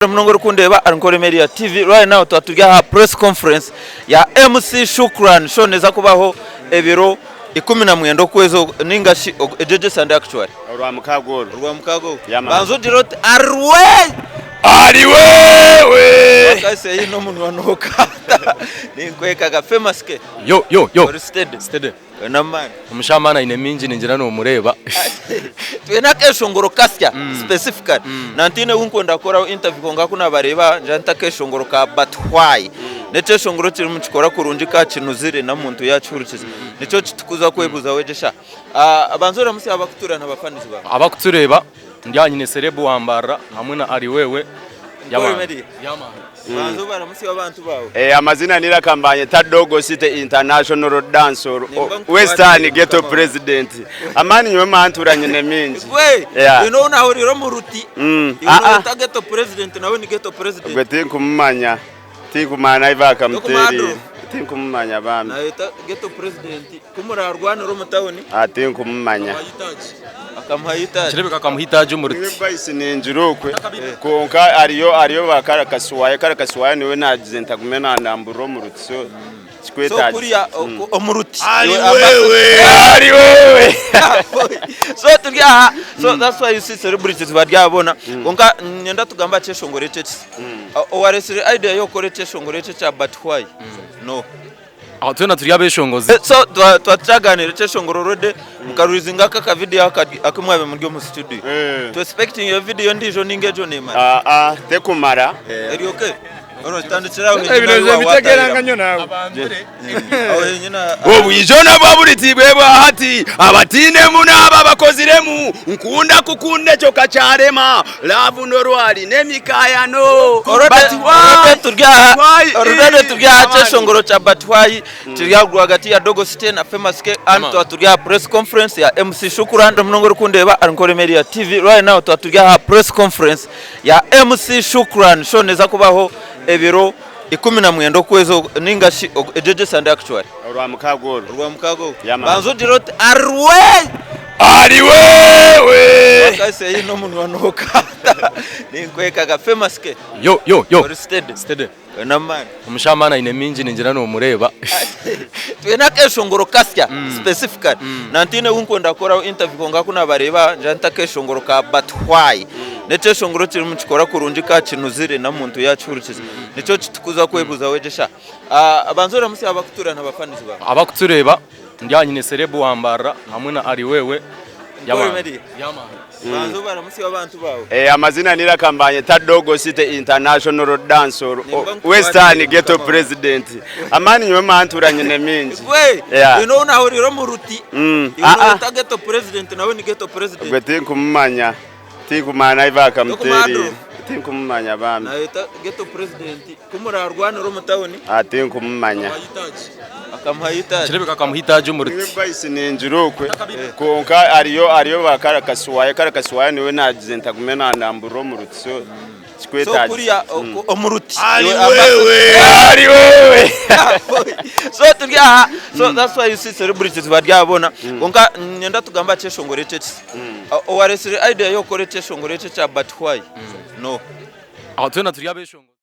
Mnongoro kundeba Ankole Media TV right now twatujya press conference ya MC Shukran show neza kubaho ebiro 12 kwezo ningashi ejeje sande actually rwa mukago banzo dirot arwe bakase yino muntu wanoka ninkwekaga Famous K yo steady namani umushamana ine minji ninjira no mureba twena keshongoro kasya specifically nantine unkonda kora interview konga kuna bareba njanta keshongoro ka batwai necho shongoro kiri muchikora kurunjika kinuzire na muntu yacurukiza nico kitukuza kwebuza wejesha abanzora musi abakuturana abafanizi ba abakutureba njyanye ne serebu wambara hamwe na ari wewe yama banzo baramusi abantu bawe amazina nirakambanye ta Dogocity International Dancer Western Uganda President amani nywe manturanye ne minji you know na horiro muruti ta ghetto president nawe ni ghetto president gwete kumanya tikumana ivaka mteri tinkumanya bana nawe ta ghetto president kumurarwana ro mutawoni tinkumanya akamuhayita kirebe kakamuhitaje umuruti Beazine ninjirokwe konka ariyo karakaswaye niwe nagize ntagumena namburo muruti so so kuriya omuruti ari wewe so turya so that's why you see celebrities baryabona konka nyenda tugamba cyeshongore cece owaresire idea yo kore cyeshongore cece but why no aho tuna turi abeshongozi so twacaganira cyeshongoro rode mukaruzinga ka video akumwabe muri mu studio to expecting your video ndijo ningejo nema tekumara eri okay ono tandikira aho ibintu bitageranganya nawe aho nyina obu ijona babuliti bweba hati abatine munaba bakoziremu nkunda kukunde cyo kacarema love norwali nemikayano orode turya cyeshongoro cha batwai turya rwagati ya Dogocity na Famous K anto turya press conference ya MC Shukran Mnongoro kundeba Ankole Media TV right now turya press conference ya MC Shukran show neza kubaho ebiro 12 kwezo ningashi ejeje sande actually rwa mukago banzo dirot arwe bakase yino muntu wanoka ninkwekaga Famous K yo steady namani umushamana ine minji ninjira no mureba twena keshongoro kasya specifically nantine unkonda kora interview konga kuna bareba njanta keshongoro ka batwai necho shongoro kiri muchikora kurunjika kinuzire na muntu yacurukiza nico kitukuza kwebuza wejesha abanzora musi abakuturana abafanizi ba abakutureba njyanye ne serebu wambara hamwe na ari wewe yama banzo baramusi abantu bawe amazina nirakambanye ta Dogocity International Dancer Western Uganda President amani nywe manturanye ne minji you know na horiro muruti ta ghetto president nawe ni ghetto president gwete kumanya tikumana ivaka mteri tinkumanya bana nawe ta ghetto president kumurarwana ro mutawoni tinkumanya akamuhayita kirebe kakamuhitaje umuruti Beazine ninjirokwe konka ariyo karakaswaye niwe nagize ntagumena namburo muruti so so kuriya omuruti ari wewe so turya so that's why you see celebrities baryabona konka nyenda tugamba cyeshongore cece owaresire idea yo kore cyeshongore cece but why no aho tuna turi abeshongozi